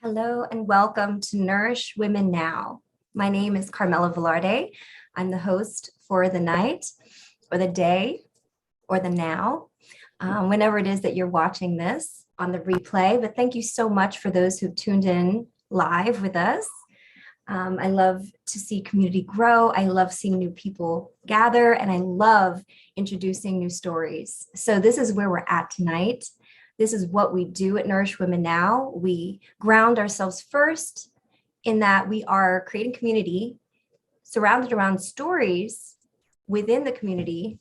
Hello and welcome to Nourish Women Now. My name is Carmela Velarde. I'm the host for the night or the day or the now, whenever it is that you're watching this on the replay. But thank you so much for those who've tuned in live with us. I love to see community grow. I love seeing new people gather, and I love introducing new stories. So this is where we're at tonight. This is what we do at Nourish Women Now. We ground ourselves first in that we are creating community surrounded around stories within the community,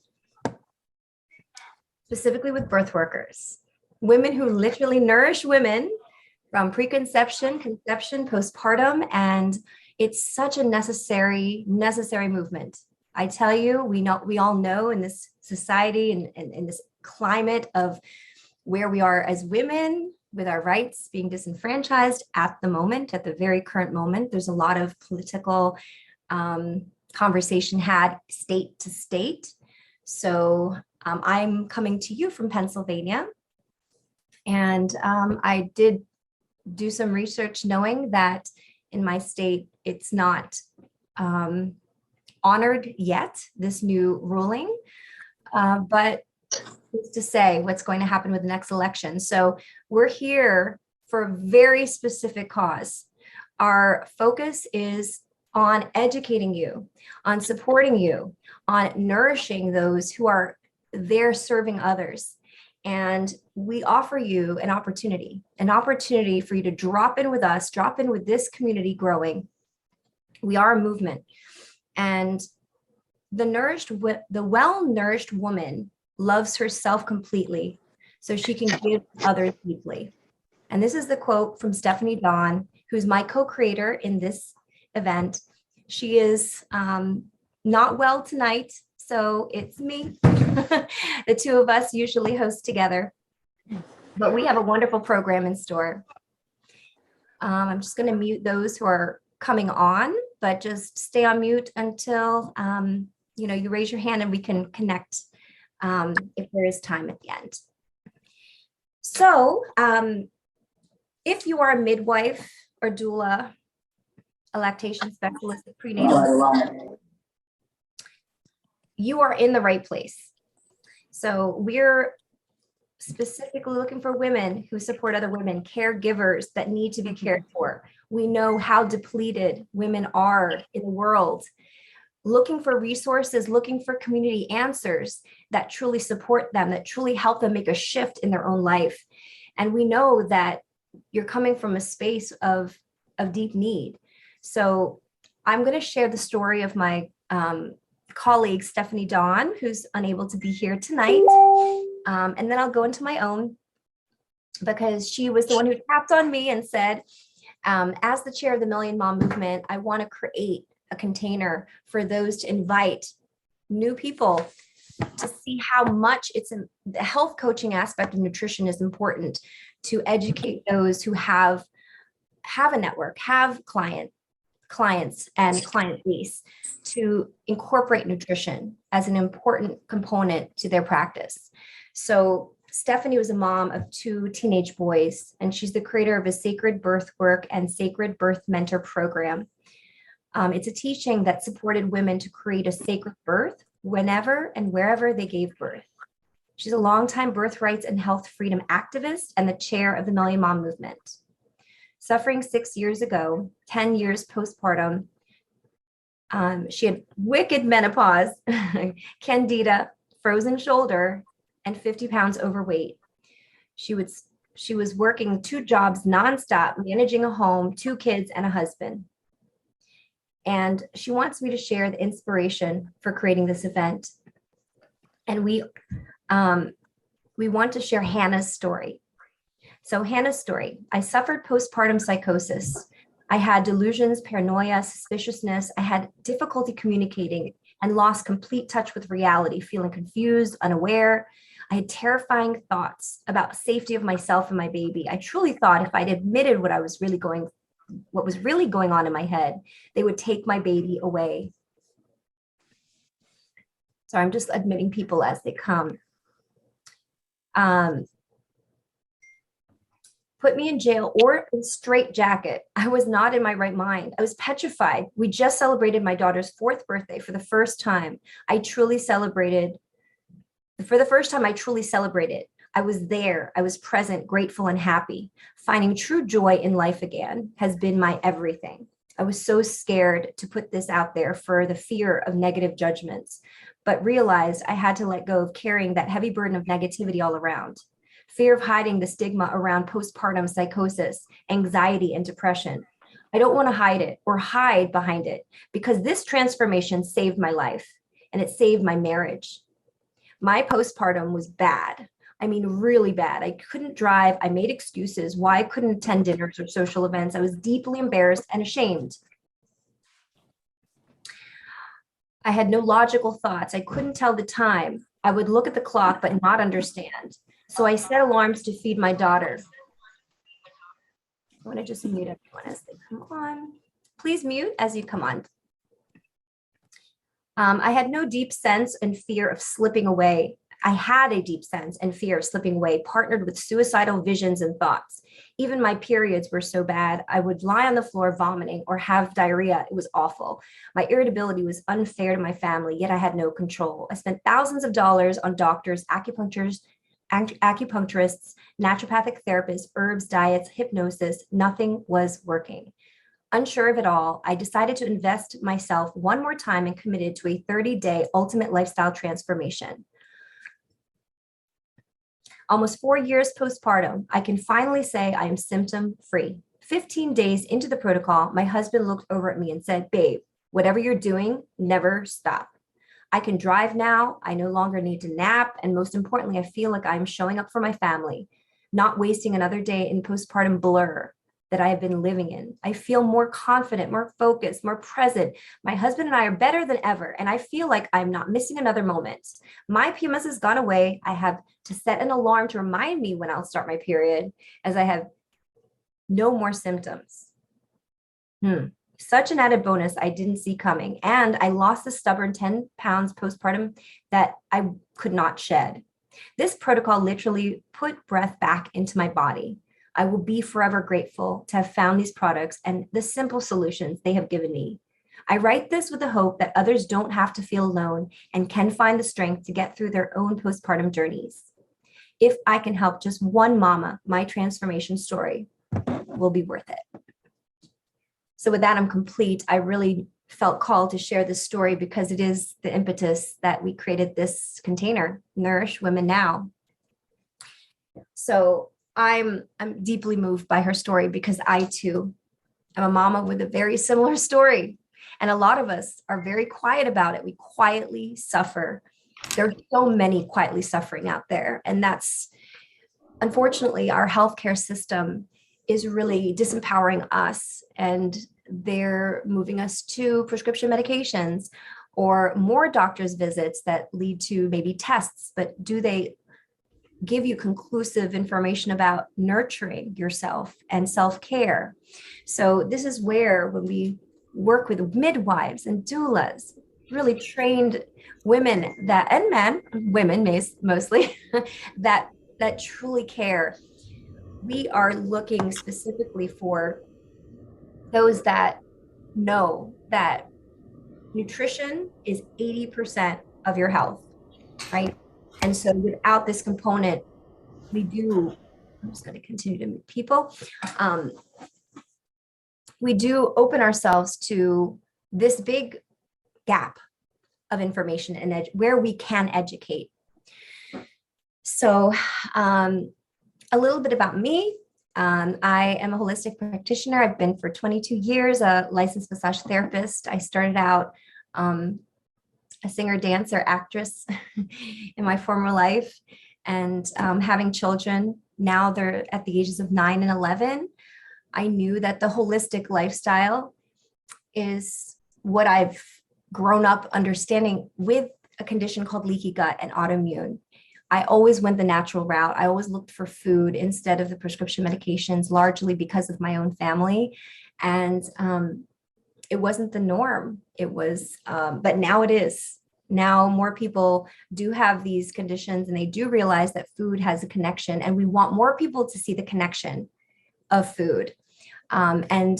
specifically with birth workers, women who literally nourish women from preconception, conception, postpartum, and it's such a necessary movement. I tell you, we all know in this society and in this climate of where we are as women with our rights being disenfranchised at the very current moment. There's a lot of political conversation had state to state. So I'm coming to you from Pennsylvania. And I did do some research knowing that in my state, it's not honored yet, this new ruling, but who's to say what's going to happen with the next election. So we're here for a very specific cause. Our focus is on educating you, on supporting you, on nourishing those who are there serving others. And we offer you an opportunity for you to drop in with us, drop in with this community growing. We are a movement. And the well-nourished woman loves herself completely so she can give others deeply. And this is the quote from Stephanie Dawn, who's my co-creator in this event. She is not well tonight, so it's me. The two of us usually host together, but we have a wonderful program in store. I'm just going to mute those who are coming on, but just stay on mute until you raise your hand and we can connect if there is time at the end. So if you are a midwife or doula, a lactation specialist, a prenatal, you are in the right place. So we're specifically looking for women who support other women, caregivers that need to be cared for. We know how depleted women are in the world, looking for resources, looking for community answers that truly support them, that truly help them make a shift in their own life. And we know that you're coming from a space of deep need. So I'm going to share the story of my colleague, Stephanie Dawn, who's unable to be here tonight. And then I'll go into my own, because she was the one who tapped on me and said, as the chair of the Million Mom Movement, I want to create a container for those to invite new people to see how much the health coaching aspect of nutrition is important to educate those who have a network, have clients and client base, to incorporate nutrition as an important component to their practice. So Stephanie was a mom of 2 teenage boys, and she's the creator of a Sacred Birth Work and Sacred Birth Mentor program. It's a teaching that supported women to create a sacred birth whenever and wherever they gave birth. She's a longtime birth rights and health freedom activist and the chair of the Million Mom Movement. Suffering 6 years ago, 10 years postpartum, she had wicked menopause, candida, frozen shoulder, and 50 pounds overweight. She was working 2 jobs nonstop, managing a home, 2 kids, and a husband. And she wants me to share the inspiration for creating this event. And we want to share Hannah's story. So Hannah's story: I suffered postpartum psychosis. I had delusions, paranoia, suspiciousness. I had difficulty communicating and lost complete touch with reality, feeling confused, unaware. I had terrifying thoughts about safety of myself and my baby. I truly thought if I'd admitted what was really going on in my head, they would take my baby away. So I'm just admitting people as they come. put me in jail or in straitjacket. I was not in my right mind. I was petrified. We just celebrated my daughter's 4th birthday for the first time. I truly celebrated. For the first time, I truly celebrated. I was there. I was present, grateful, and happy. Finding true joy in life again has been my everything. I was so scared to put this out there for the fear of negative judgments, but realized I had to let go of carrying that heavy burden of negativity all around. Fear of hiding the stigma around postpartum psychosis, anxiety, and depression. I don't want to hide it or hide behind it because this transformation saved my life and it saved my marriage. My postpartum was bad. I mean, really bad. I couldn't drive. I made excuses why I couldn't attend dinners or social events. I was deeply embarrassed and ashamed. I had no logical thoughts. I couldn't tell the time. I would look at the clock but not understand. So I set alarms to feed my daughter. I want to just mute everyone as they come on. Please mute as you come on. I had no deep sense and fear of slipping away. I had a deep sense and fear of slipping away, partnered with suicidal visions and thoughts. Even my periods were so bad, I would lie on the floor vomiting or have diarrhea. It was awful. My irritability was unfair to my family, yet I had no control. I spent thousands of dollars on doctors, acupuncturists, naturopathic therapists, herbs, diets, hypnosis. Nothing was working. Unsure of it all, I decided to invest myself one more time and committed to a 30-day ultimate lifestyle transformation. Almost 4 years postpartum, I can finally say I am symptom-free. 15 days into the protocol, my husband looked over at me and said, "Babe, whatever you're doing, never stop. I can drive now. I no longer need to nap. And most importantly, I feel like I'm showing up for my family, not wasting another day in postpartum blur that I have been living in. I feel more confident, more focused, more present. My husband and I are better than ever, and I feel like I'm not missing another moment. My PMS has gone away. I have to set an alarm to remind me when I'll start my period, as I have no more symptoms." Such an added bonus I didn't see coming. And I lost the stubborn 10 pounds postpartum that I could not shed. This protocol literally put breath back into my body. I will be forever grateful to have found these products and the simple solutions they have given me. I write this with the hope that others don't have to feel alone and can find the strength to get through their own postpartum journeys. If I can help just one mama, my transformation story will be worth it. So with that, I'm complete. I really felt called to share this story because it is the impetus that we created this container, Nourish Women Now. So I'm deeply moved by her story because I too am a mama with a very similar story. And a lot of us are very quiet about it. We quietly suffer. There are so many quietly suffering out there. And that's, unfortunately, our healthcare system is really disempowering us, and they're moving us to prescription medications or more doctor's visits that lead to maybe tests, but do they give you conclusive information about nurturing yourself and self-care? So this is where, when we work with midwives and doulas, really trained women that, and men, women mostly, that truly care, we are looking specifically for those that know that nutrition is 80% of your health, right? And so without this component, I'm just going to continue to meet people. We do open ourselves to this big gap of information and where we can educate. So a little bit about me. I am a holistic practitioner. I've been for 22 years, a licensed massage therapist. I started out a singer, dancer, actress in my former life, and having children. Now they're at the ages of 9 and 11. I knew that the holistic lifestyle is what I've grown up understanding with a condition called leaky gut and autoimmune. I always went the natural route. I always looked for food instead of the prescription medications, largely because of my own family. And it wasn't the norm. It was, but now it is. Now more people do have these conditions and they do realize that food has a connection, and we want more people to see the connection. of food. And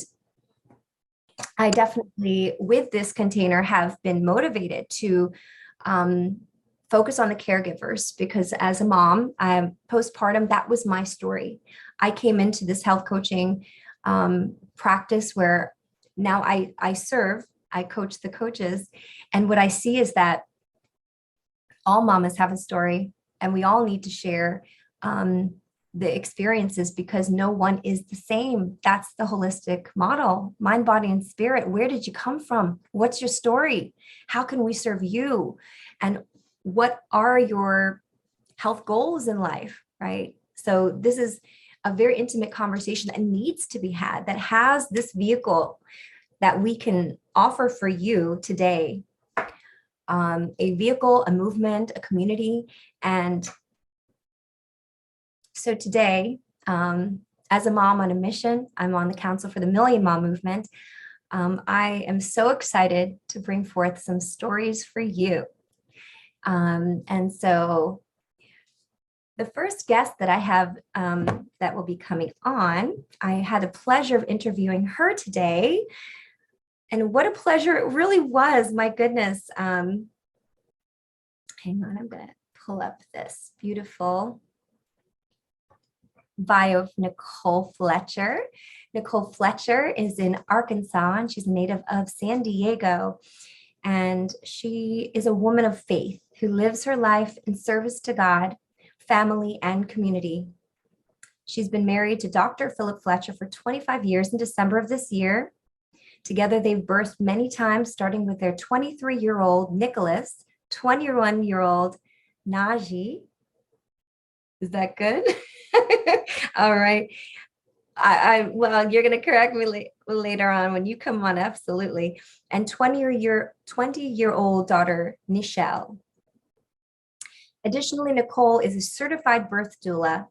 I definitely, with this container, have been motivated to focus on the caregivers, because as a mom, postpartum, that was my story. I came into this health coaching practice where now I coach the coaches. And what I see is that all mamas have a story, and we all need to share the experiences, because no one is the same. That's the holistic model: mind, body, and spirit. Where did you come from? What's your story? How can we serve you? And what are your health goals in life, right? So this is a very intimate conversation that needs to be had, that has this vehicle that we can offer for you today. A vehicle, a movement, a community. And so today, as a mom on a mission, I'm on the Council for the Million Mom Movement. I am so excited to bring forth some stories for you. And so the first guest that I have that will be coming on, I had the pleasure of interviewing her today. And what a pleasure it really was. My goodness. Hang on, I'm going to pull up this beautiful bio of Nicolle Fletcher. Nicolle Fletcher is in Arkansas, and she's a native of San Diego. And she is a woman of faith who lives her life in service to God, family, and community. She's been married to Dr. Philip Fletcher for 25 years in December of this year. Together, they've birthed many times, starting with their 23-year-old Nicholas, 21-year-old Naji. Is that good? All right. Well, you're going to correct me later on when you come on, absolutely. And 20-year-old daughter, Nicolle. Additionally, Nicolle is a certified birth doula,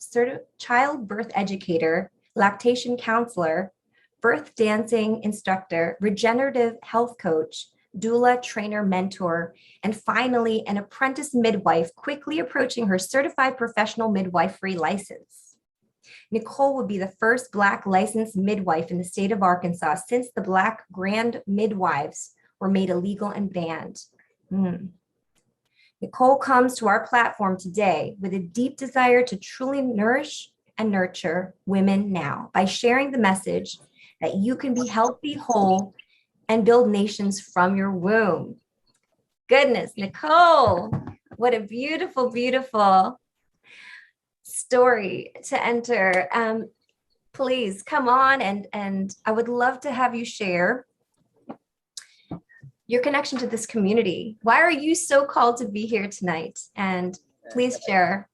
childbirth educator, lactation counselor, birth dancing instructor, regenerative health coach, doula trainer mentor, and finally an apprentice midwife, quickly approaching her certified professional midwifery license. Nicolle would be the first Black licensed midwife in the state of Arkansas since the Black grand midwives were made illegal and banned. Nicolle comes to our platform today with a deep desire to truly nourish and nurture women now by sharing the message that you can be healthy, whole, and build nations from your womb. Goodness, Nicolle, what a beautiful, beautiful story to enter. Please come on, and I would love to have you share your connection to this community. Why are you so called to be here tonight? And please share.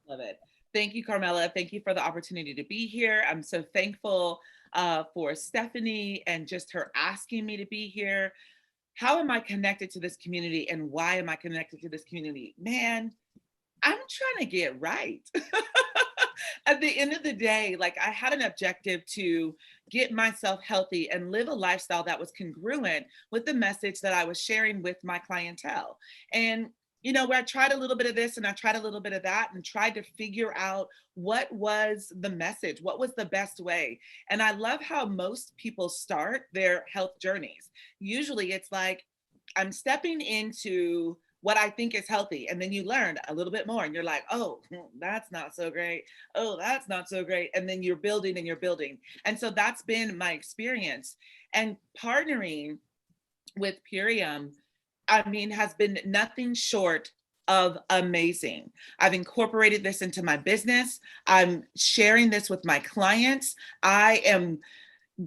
Love it. Thank you, Carmela. Thank you for the opportunity to be here. I'm so thankful for Stephanie and just her asking me to be here. How am I connected to this community, and why am I connected to this community? Man, I'm trying to get right. At the end of the day, like, I had an objective to get myself healthy and live a lifestyle that was congruent with the message that I was sharing with my clientele. And you know, where I tried a little bit of this and I tried a little bit of that and tried to figure out what was the message, what was the best way. And I love how most people start their health journeys. Usually it's like, I'm stepping into what I think is healthy. And then you learn a little bit more and you're like, oh, that's not so great. Oh, that's not so great. And then you're building and you're building. And so that's been my experience. And partnering with Purium, I mean, has been nothing short of amazing. I've incorporated this into my business. I'm sharing this with my clients. I am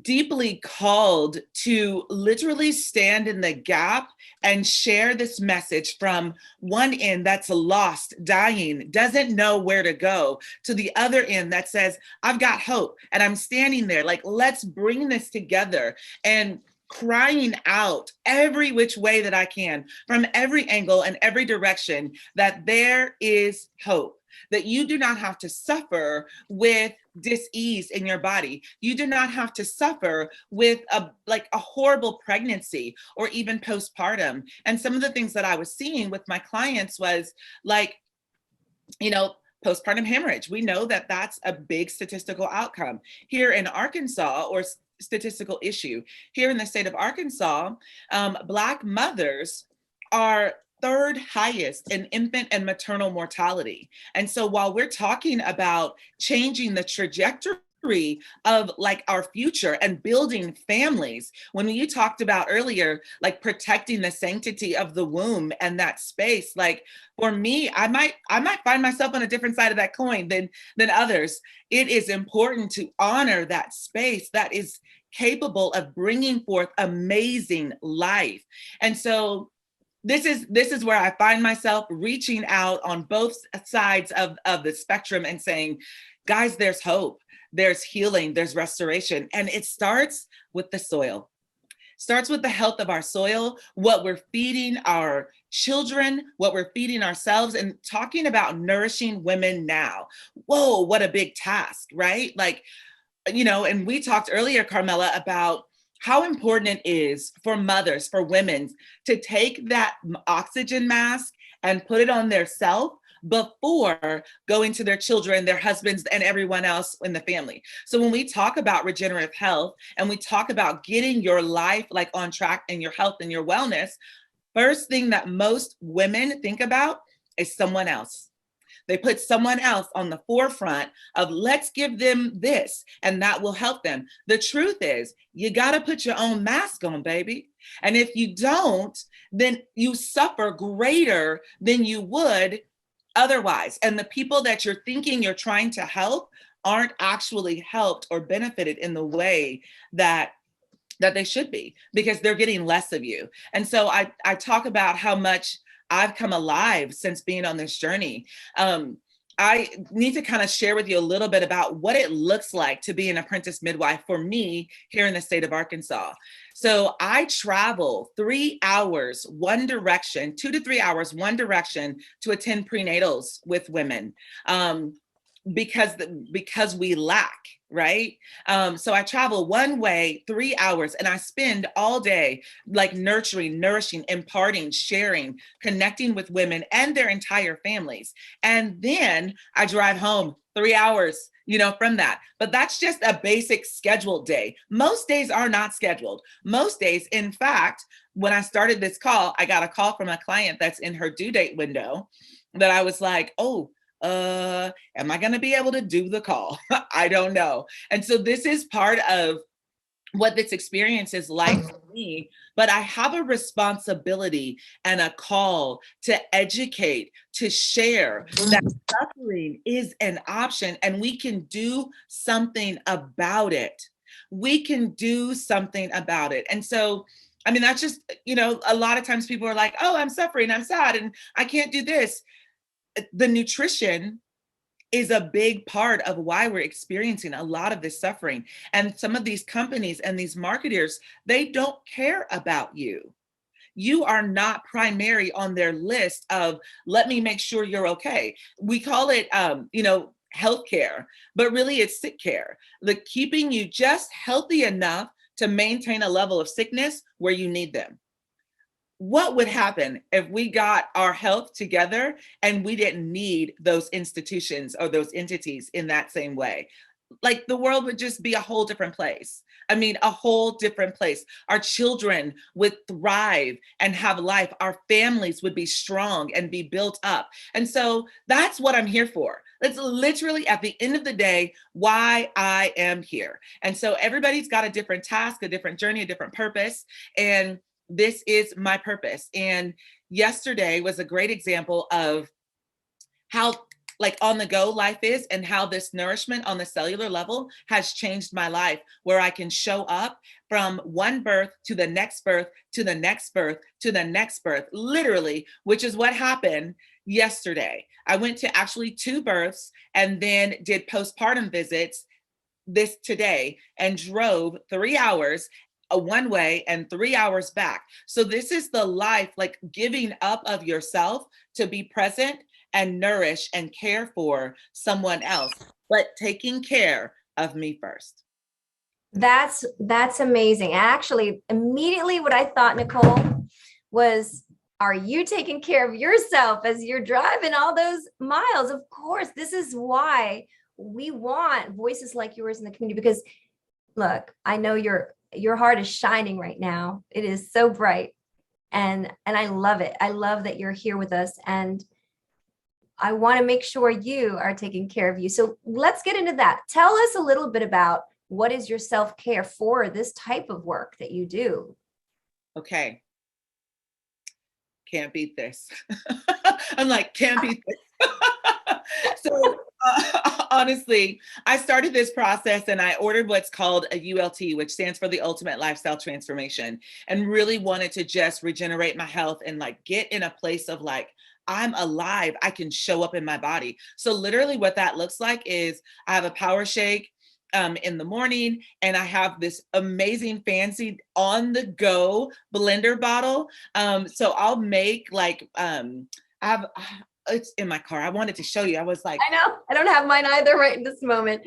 deeply called to literally stand in the gap and share this message from one end that's lost, dying, doesn't know where to go, to the other end that says, I've got hope. And I'm standing there like, let's bring this together, and crying out every which way that I can, from every angle and every direction, that there is hope, that you do not have to suffer with dis-ease in your body. You do not have to suffer with a horrible pregnancy or even postpartum. And some of the things that I was seeing with my clients was like, you know, postpartum hemorrhage. We know that that's a big statistical outcome. Here in Arkansas, or statistical issue, here in the state of Arkansas, Black mothers are third highest in infant and maternal mortality. And so while we're talking about changing the trajectory of like our future and building families, when you talked about earlier, like protecting the sanctity of the womb and that space, like for me, I might find myself on a different side of that coin than others. It is important to honor that space that is capable of bringing forth amazing life. And so this is where I find myself reaching out on both sides of the spectrum and saying, guys, there's hope, there's healing, there's restoration. And it starts with the soil. Starts with the health of our soil, what we're feeding our children, what we're feeding ourselves, and talking about nourishing women now. Whoa, what a big task, right? Like, you know, and we talked earlier, Carmela, about how important it is for mothers, for women to take that oxygen mask and put it on their self before going to their children, their husbands, and everyone else in the family. So when we talk about regenerative health and we talk about getting your life like on track and your health and your wellness, first thing that most women think about is someone else. They put someone else on the forefront of let's give them this and that will help them. The truth is you got to put your own mask on, baby. And if you don't, then you suffer greater than you would otherwise. And the people that you're thinking you're trying to help aren't actually helped or benefited in the way that they should be, because they're getting less of you. And so I talk about how much I've come alive since being on this journey. I need to kind of share with you a little bit about what it looks like to be an apprentice midwife for me here in the state of Arkansas. So I travel 3 hours, one direction, 2 to 3 hours, one direction to attend prenatals with women. Because we lack, right? So I travel one way, 3 hours, and I spend all day like nurturing, nourishing, imparting, sharing, connecting with women and their entire families. And then I drive home 3 hours, you know, from that. But that's just a basic scheduled day. Most days are not scheduled. Most days, in fact, when I started this call, I got a call from a client that's in her due date window that I was like, oh, am I going to be able to do the call? I don't know. And so this is part of what this experience is like for me, but I have a responsibility and a call to educate, to share that suffering is an option and we can do something about it. We can do something about it. And so, I mean, that's just, you know, a lot of times people are like, oh, I'm suffering, I'm sad, and I can't do this. The nutrition is a big part of why we're experiencing a lot of this suffering. And some of these companies and these marketers, they don't care about you. You are not primary on their list of, let me make sure you're okay. We call it, you know, healthcare, but really it's sick care. Like keeping you just healthy enough to maintain a level of sickness where you need them. What would happen if we got our health together and we didn't need those institutions or those entities in that same way? Like the world would just be a whole different place. I mean, a whole different place. Our children would thrive and have life. Our families would be strong and be built up. And so that's what I'm here for. That's literally at the end of the day, why I am here. And so everybody's got a different task, a different journey, a different purpose. And this is my purpose. And yesterday was a great example of how like on the go life is and how this nourishment on the cellular level has changed my life, where I can show up from one birth to the next birth, to the next birth, to the next birth, literally, which is what happened yesterday. I went to actually 2 births and then did postpartum visits this today and drove 3 hours one way and 3 hours back. So this is the life, like giving up of yourself to be present and nourish and care for someone else, but taking care of me first. That's amazing. Actually, immediately what I thought, Nicolle, was Are you taking care of yourself as you're driving all those miles? Of course, this is why we want voices like yours in the community, because look, I know your heart is shining right now. It is so bright. And I love it. I love that you're here with us. And I want to make sure you are taking care of you. So let's get into that. Tell us a little bit about what is your self-care for this type of work that you do. Okay. Can't beat this. I'm like, can't beat this. So honestly, I started this process and I ordered what's called a ULT, which stands for the Ultimate Lifestyle Transformation, and really wanted to just regenerate my health and like get in a place of like, I'm alive, I can show up in my body. So literally what that looks like is I have a power shake in the morning, and I have this amazing fancy on the go blender bottle. So I'll make like, I have, it's in my car. I wanted to show you. I was like, I know, I don't have mine either right in this moment.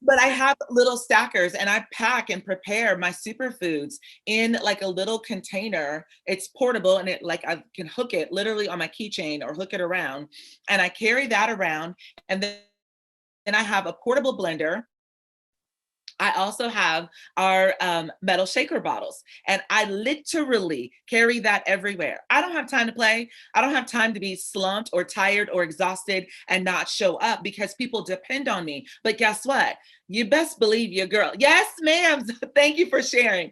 but I have little stackers and I pack and prepare my superfoods in like a little container. It's portable and it like I can hook it literally on my keychain or hook it around. And I carry that around. And then I have a portable blender. I also have our metal shaker bottles, and I literally carry that everywhere. I don't have time to play. I don't have time to be slumped or tired or exhausted and not show up because people depend on me. But guess what? You best believe your girl. Yes, ma'am. Thank you for sharing.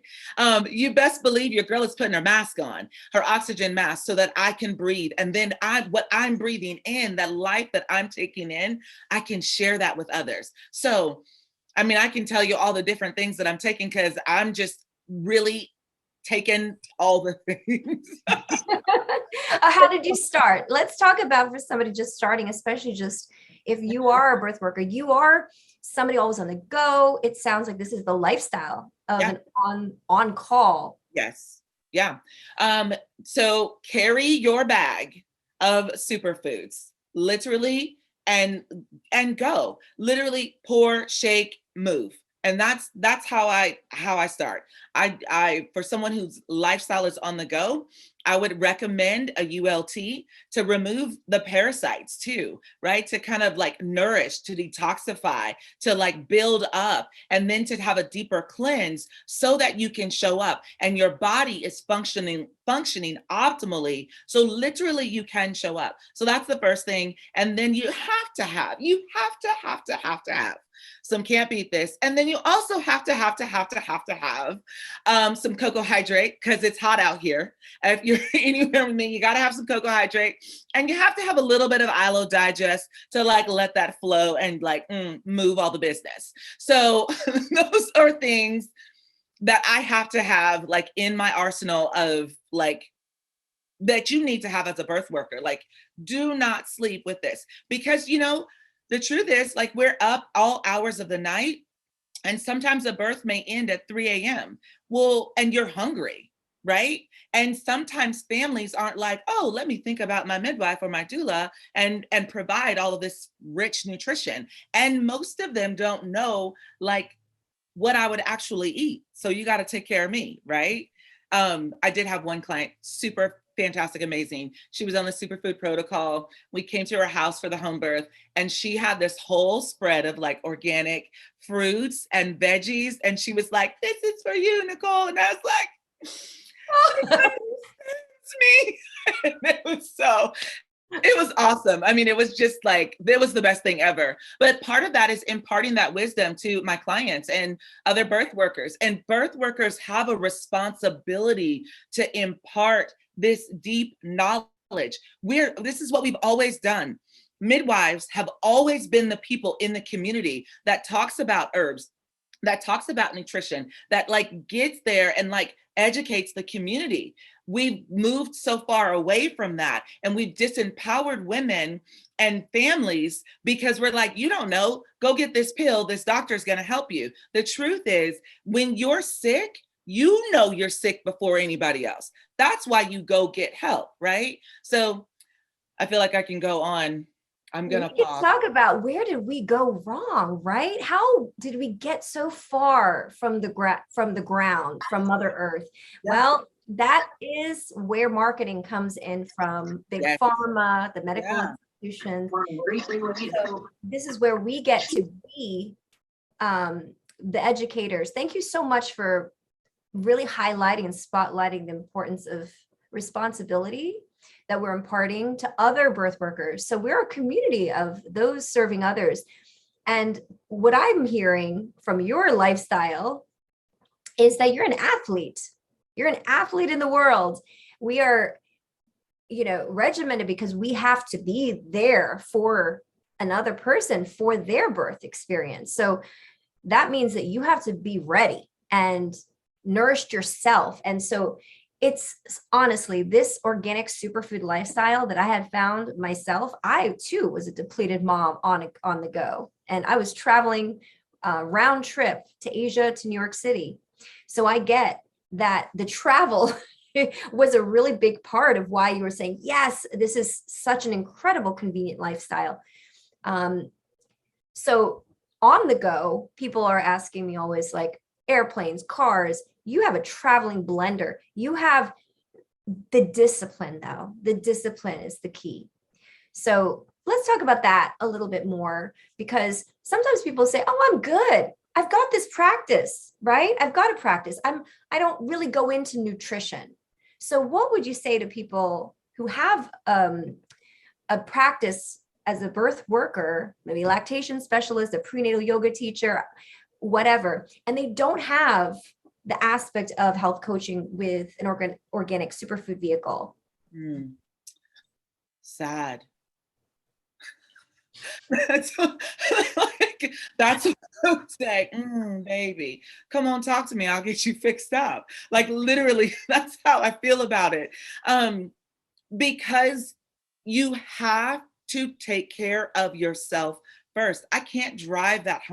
You best believe your girl is putting her mask on, her oxygen mask, so that I can breathe. And then what I'm breathing in, that life that I'm taking in, I can share that with others. So I mean, I can tell you all the different things that I'm taking because I'm just really taking all the things. How did you start? Let's talk about for somebody just starting, especially just if you are a birth worker, you are somebody always on the go. It sounds like this is the lifestyle of an on call. Yes. Yeah. So carry your bag of superfoods, literally, and go. Literally pour, shake, move. And that's how I start. I for someone whose lifestyle is on the go, I would recommend a ULT to remove the parasites too, right? To kind of like nourish, to detoxify, to like build up, and then to have a deeper cleanse so that you can show up and your body is functioning optimally. So literally you can show up. So that's the first thing. And then you have to have some can't beat this. And then you also have to have some cocoa hydrate because it's hot out here. If you're anywhere with me, you got to have some cocoa hydrate, and you have to have a little bit of ILO digest to like let that flow and like move all the business. So those are things that I have to have like in my arsenal of like that you need to have as a birth worker. Like, do not sleep with this because the truth is, like, we're up all hours of the night, and sometimes a birth may end at 3 a.m. Well, and you're hungry, right? And sometimes families aren't like, oh, let me think about my midwife or my doula and provide all of this rich nutrition. And most of them don't know, like, what I would actually eat. So you got to take care of me, right? I did have one client, super fantastic, amazing. She was on the superfood protocol. We came to her house for the home birth, and she had this whole spread of like organic fruits and veggies. And she was like, this is for you, Nicolle. And I was like, it's me. And it was awesome. I mean, it was just like, it was the best thing ever. But part of that is imparting that wisdom to my clients and other birth workers. And birth workers have a responsibility to impart this deep knowledge. This is what we've always done. Midwives have always been the people in the community that talks about herbs, that talks about nutrition, that like gets there and like educates the community. We've moved so far away from that, and we've disempowered women and families because we're like, you don't know, go get this pill, this doctor's going to help you. The truth is, when you're sick, you know you're sick before anybody else. That's why you go get help, right? So I feel like I can go on. I'm going to pause. Talk about where did we go wrong, right? How did we get so far from the ground, from Mother Earth? Yeah. Well, that is where marketing comes in from big Yes. pharma, the medical Yeah. institutions. So this is where we get to be the educators. Thank you so much for really highlighting and spotlighting the importance of responsibility that we're imparting to other birth workers. So we're a community of those serving others. And what I'm hearing from your lifestyle is that you're an athlete. You're an athlete in the world. We are, regimented because we have to be there for another person for their birth experience. So that means that you have to be ready and nourished yourself. And so it's honestly this organic superfood lifestyle that I had found myself. I too was a depleted mom on the go, and I was traveling round trip to Asia to New York City. So I get that the travel was a really big part of why you were saying, yes, this is such an incredible convenient lifestyle. So on the go, people are asking me always, like, airplanes, cars. You have a traveling blender. You have the discipline, though. The discipline is the key. So let's talk about that a little bit more, because sometimes people say, oh, I'm good. I've got this practice, right? I've got to practice. I don't really go into nutrition. So what would you say to people who have a practice as a birth worker, maybe lactation specialist, a prenatal yoga teacher, whatever, and they don't have the aspect of health coaching with an organic superfood vehicle? Sad. That's that's what I would say. Baby, come on, talk to me. I'll get you fixed up. Like, literally, that's how I feel about it. Because you have to take care of yourself first. I can't drive that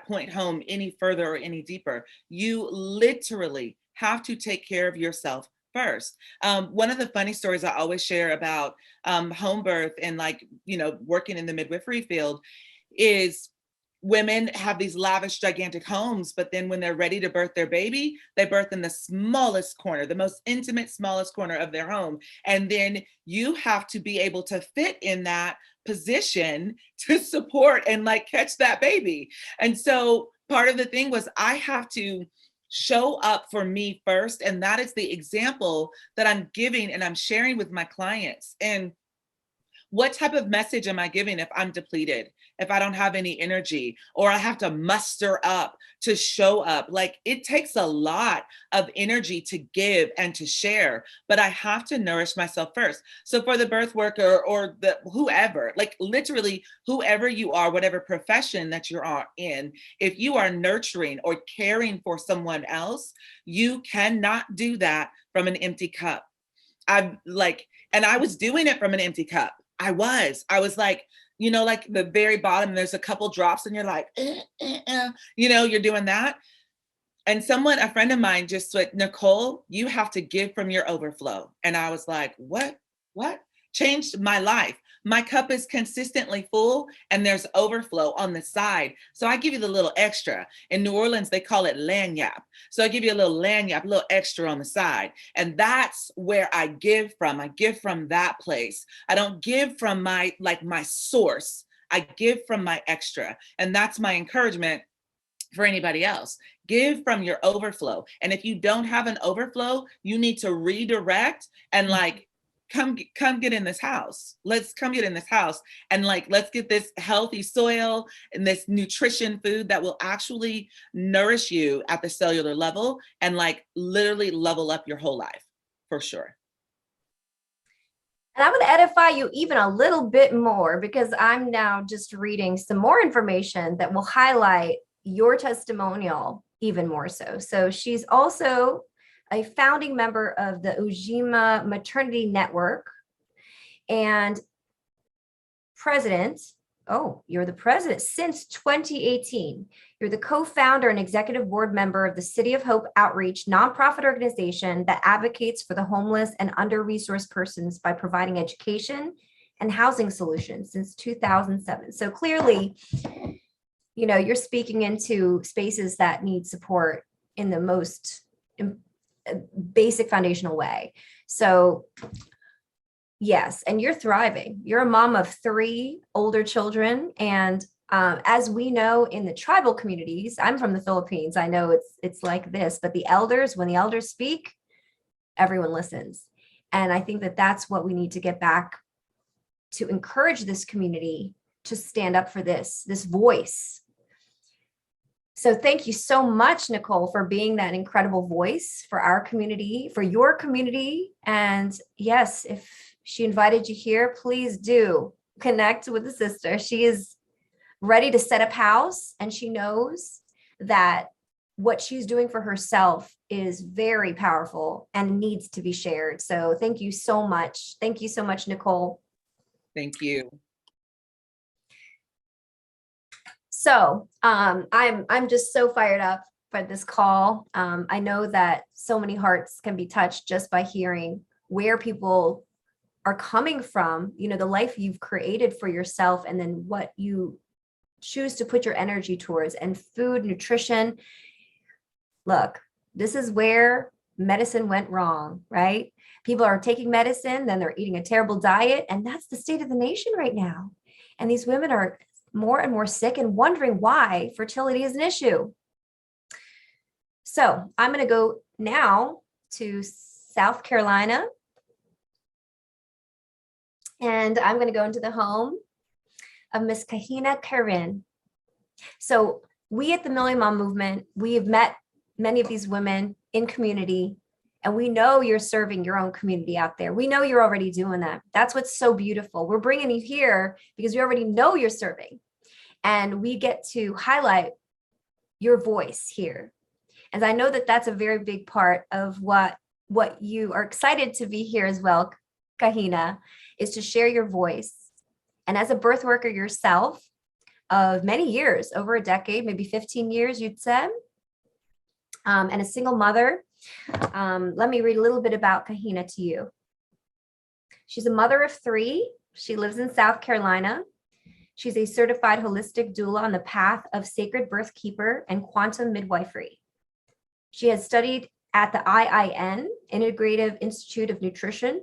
point home any further or any deeper. You literally have to take care of yourself first. One of the funny stories I always share about home birth and, like, working in the midwifery field is women have these lavish, gigantic homes, but then when they're ready to birth their baby, they birth in the smallest corner, the most intimate, smallest corner of their home. And then you have to be able to fit in that position to support and, like, catch that baby. And so part of the thing was I have to show up for me first. And that is the example that I'm giving and I'm sharing with my clients. And what type of message am I giving if I'm depleted, if I don't have any energy, or I have to muster up to show up? Like, it takes a lot of energy to give and to share, but I have to nourish myself first. So for the birth worker or the whoever, like literally whoever you are, whatever profession that you are in, if you are nurturing or caring for someone else, you cannot do that from an empty cup. And I was doing it from an empty cup. I was like, like the very bottom, there's a couple drops and you're like, you're doing that. And a friend of mine just said, Nicolle, you have to give from your overflow. And I was like, what? Changed my life. My cup is consistently full and there's overflow on the side. So I give you the little extra. In New Orleans, they call it lagniappe. So I give you a little lagniappe, a little extra on the side. And that's where I give from. I give from that place. I don't give from my source. I give from my extra. And that's my encouragement for anybody else. Give from your overflow. And if you don't have an overflow, you need to redirect and come get in this house. Let's come get in this house and let's get this healthy soil and this nutrition food that will actually nourish you at the cellular level and literally level up your whole life for sure. And I'm going to edify you even a little bit more, because I'm now just reading some more information that will highlight your testimonial even more so. So she's also a founding member of the Ujima Maternity Network and president. Oh, you're the president since 2018. You're the co-founder and executive board member of the City of Hope Outreach, nonprofit organization that advocates for the homeless and under-resourced persons by providing education and housing solutions since 2007. So clearly, you're speaking into spaces that need support in the most basic foundational way. So yes, and you're thriving. You're a mom of 3 older children, and as we know in the tribal communities, I'm from the Philippines. I know it's like this, but the elders, when the elders speak, everyone listens. And I think that that's what we need to get back to, encourage this community to stand up for this voice. So thank you so much, Nicolle, for being that incredible voice for our community, for your community. And yes, if she invited you here, please do connect with the sister. She is ready to set up house, and she knows that what she's doing for herself is very powerful and needs to be shared. So thank you so much. Thank you so much, Nicolle. Thank you. So I'm just so fired up for this call. I know that so many hearts can be touched just by hearing where people are coming from, you know, the life you've created for yourself, and then what you choose to put your energy towards, and food, nutrition. Look, this is where medicine went wrong, right? People are taking medicine, then they're eating a terrible diet, and that's the state of the nation right now. And these women are more and more sick and wondering why fertility is an issue. So I'm going to go now to South Carolina, and I'm going to go into the home of Miss Kahina Karyn. So we at the Million Mom Movement, we have met many of these women in community, and we know you're serving your own community out there. We know you're already doing that. That's what's so beautiful. We're bringing you here because we already know you're serving, and we get to highlight your voice here. And I know that that's a very big part of what you are excited to be here as well, Kahina, is to share your voice. And as a birth worker yourself of many years, over a decade, maybe 15 years, you'd said, and a single mother, let me read a little bit about Kahina to you. She's a mother of 3. She lives in South Carolina. She's a certified holistic doula on the path of sacred birth keeper and quantum midwifery. She has studied at the IIN, Integrative Institute of Nutrition,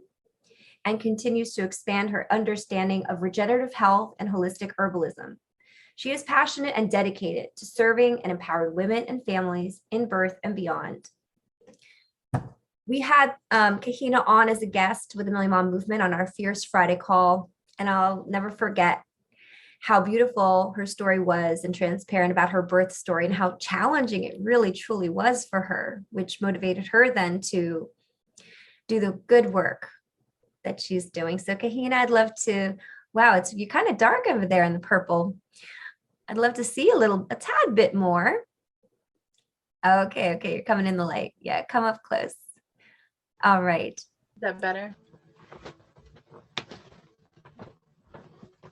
and continues to expand her understanding of regenerative health and holistic herbalism. She is passionate and dedicated to serving and empowering women and families in birth and beyond. We had Kahina on as a guest with the Million Mom Movement on our Fierce Friday call, and I'll never forget how beautiful her story was and transparent about her birth story, and how challenging it really truly was for her, which motivated her then to do the good work that she's doing. So Kahina, I'd love to, wow, you're kind of dark over there in the purple. I'd love to see a tad bit more. Okay, you're coming in the light. Yeah, come up close. All right. Is that better?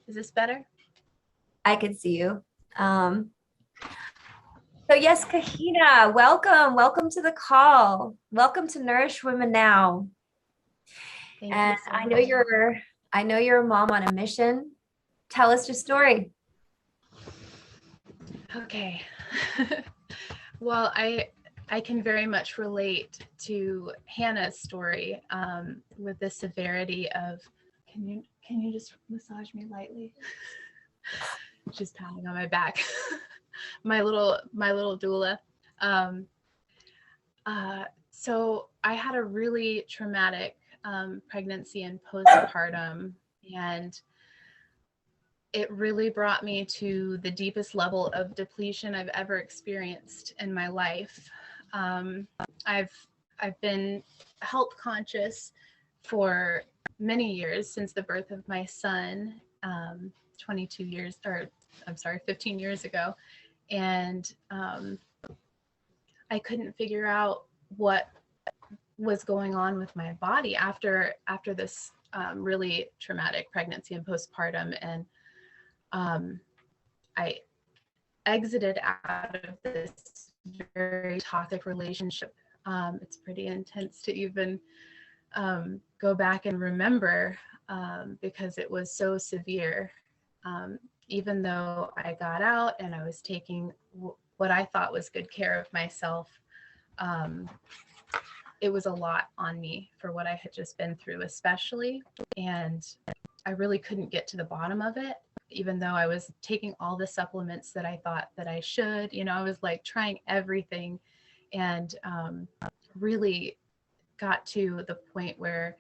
Is this better? I can see you. So yes, Kahina, welcome to the call. Welcome to Nourish Women Now. Thank And you so I know much. you're a mom on a mission. Tell us your story. Okay. Well, I can very much relate to Hannah's story with the severity of. Can you just massage me lightly? Just pounding on my back. my little doula. So I had a really traumatic pregnancy and postpartum, and it really brought me to the deepest level of depletion I've ever experienced in my life. I've been health conscious for many years since the birth of my son, 15 years ago. And I couldn't figure out what was going on with my body after this really traumatic pregnancy and postpartum. And I exited out of this very toxic relationship. It's pretty intense to even go back and remember because it was so severe. Even though I got out and I was taking what I thought was good care of myself, it was a lot on me for what I had just been through, especially. And I really couldn't get to the bottom of it, even though I was taking all the supplements that I thought that I should. I was like trying everything, and really got to the point where,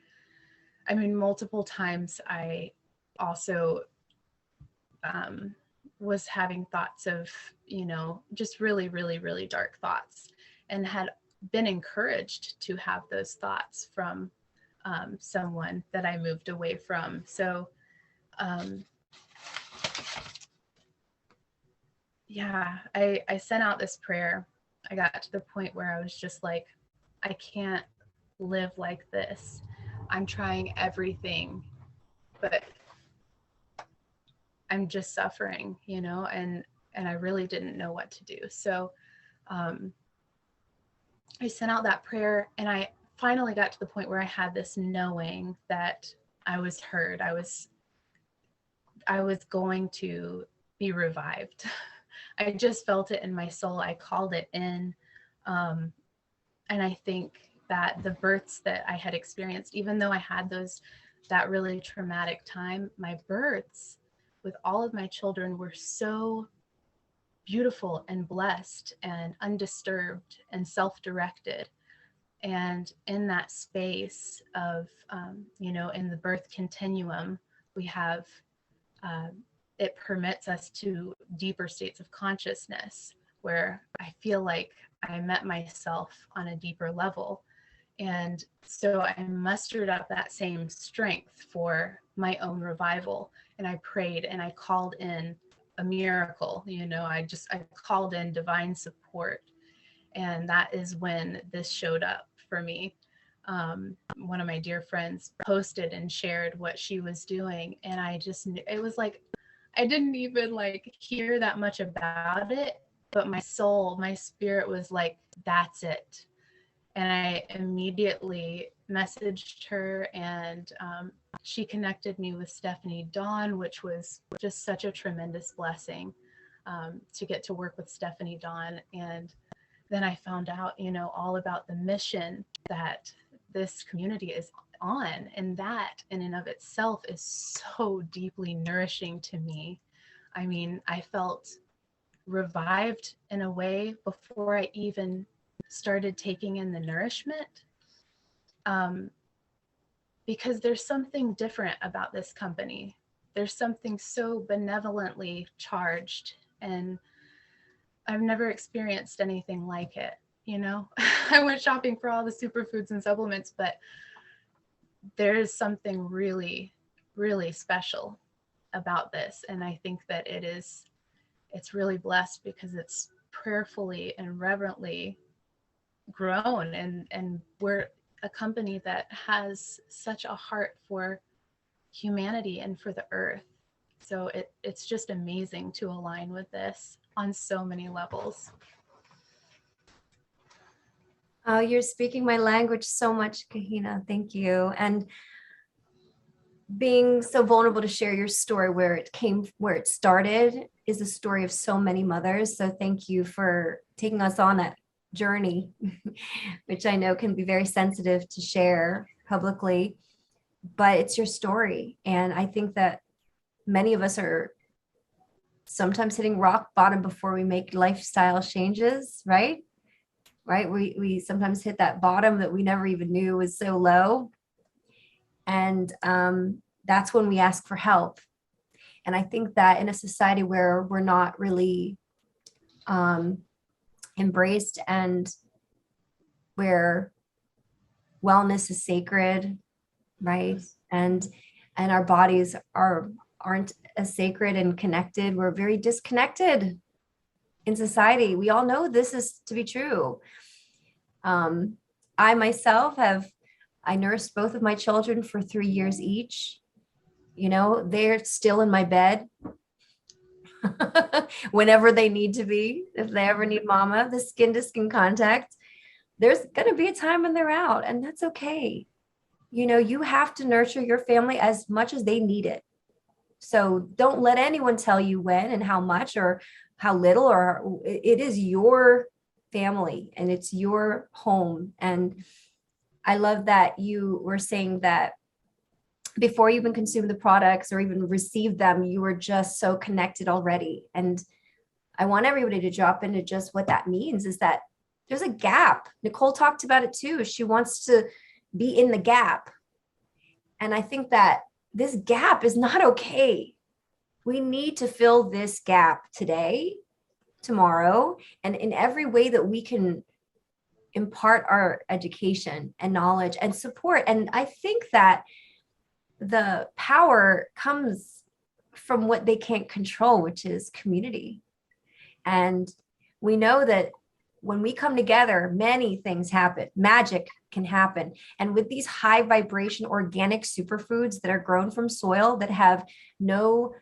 multiple times I also was having thoughts of, just really, really, really dark thoughts, and had been encouraged to have those thoughts from someone that I moved away from. So, I sent out this prayer. I got to the point where I was just like, I can't live like this. I'm trying everything, but I'm just suffering, and I really didn't know what to do. So I sent out that prayer, and I finally got to the point where I had this knowing that I was heard. I was going to be revived. I just felt it in my soul. I called it in. And I think that the births that I had experienced, even though I had that really traumatic time, my births with all of my children were so beautiful and blessed and undisturbed and self-directed. And in that space of, in the birth continuum, we have, it permits us to deeper states of consciousness where I feel like I met myself on a deeper level. And so I mustered up that same strength for my own revival. And I prayed and I called in a miracle. I called in divine support. And that is when this showed up for me. One of my dear friends posted and shared what she was doing. And I just knew, it was like, I didn't even hear that much about it, but my soul, my spirit was like, that's it. And I immediately messaged her, and she connected me with Stephanie Dawn, which was just such a tremendous blessing to get to work with Stephanie Dawn. And then I found out, all about the mission that this community is on. And that in and of itself is so deeply nourishing to me. I felt revived in a way before I even started taking in the nourishment, because there's something different about this company. There's something so benevolently charged, and I've never experienced anything like it. I went shopping for all the superfoods and supplements, but there's something really, really special about this. And I think that it's really blessed because it's prayerfully and reverently grown, and we're a company that has such a heart for humanity and for the earth. So it's just amazing to align with this on so many levels. Oh, you're speaking my language so much, Kahina. Thank you. And being so vulnerable to share your story, where it started, is a story of so many mothers. So thank you for taking us on that journey, which I know can be very sensitive to share publicly, but it's your story. And I think that many of us are sometimes hitting rock bottom before we make lifestyle changes, right? We sometimes hit that bottom that we never even knew was so low. And that's when we ask for help. And I think that in a society where we're not really embraced, and where wellness is sacred, right? And our bodies aren't as sacred and connected. We're very disconnected in society. We all know this is to be true. I myself I nursed both of my children for 3 years each. They're still in my bed whenever they need to be. If they ever need mama, the skin to skin contact, there's going to be a time when they're out, and that's okay. You have to nurture your family as much as they need it. So don't let anyone tell you when and how much or how little, or it is your family and it's your home. And I love that you were saying that before you even consume the products or even receive them, you were just so connected already. And I want everybody to drop into just what that means is that there's a gap. Nicolle talked about it too. She wants to be in the gap. And I think that this gap is not okay. We need to fill this gap today, tomorrow, and in every way that we can impart our education and knowledge and support. And I think that the power comes from what they can't control, which is community. And we know that when we come together, many things happen. Magic can happen. And with these high vibration organic superfoods that are grown from soil that have no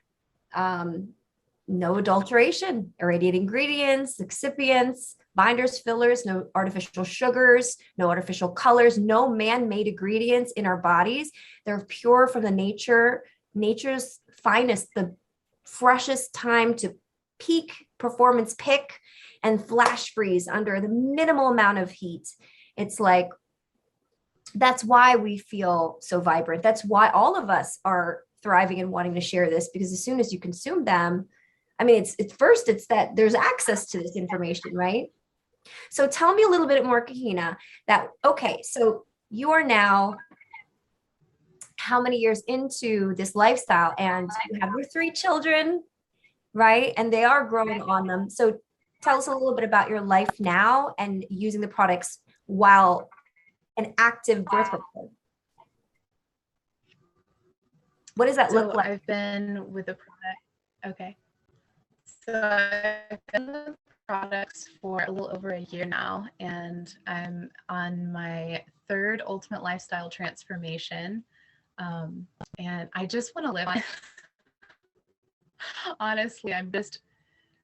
adulteration, irradiated ingredients, excipients, binders, fillers, no artificial sugars, no artificial colors, no man-made ingredients in our bodies. They're pure from the nature's finest, the freshest time to peak performance pick and flash freeze under the minimal amount of heat. It's like, that's why we feel so vibrant. That's why all of us are thriving and wanting to share this, because as soon as you consume them, I mean, it's that there's access to this information, right? So tell me a little bit more, Kahina, okay, so you are now how many years into this lifestyle, and you have your 3 children, right? And they are growing on them. So tell us a little bit about your life now and using the products while an active birth worker. What does that look like? I've been with the product. Okay. So I've been with the products for a little over a year now, and I'm on my 3rd ultimate lifestyle transformation. And I just want to live on. Honestly, I'm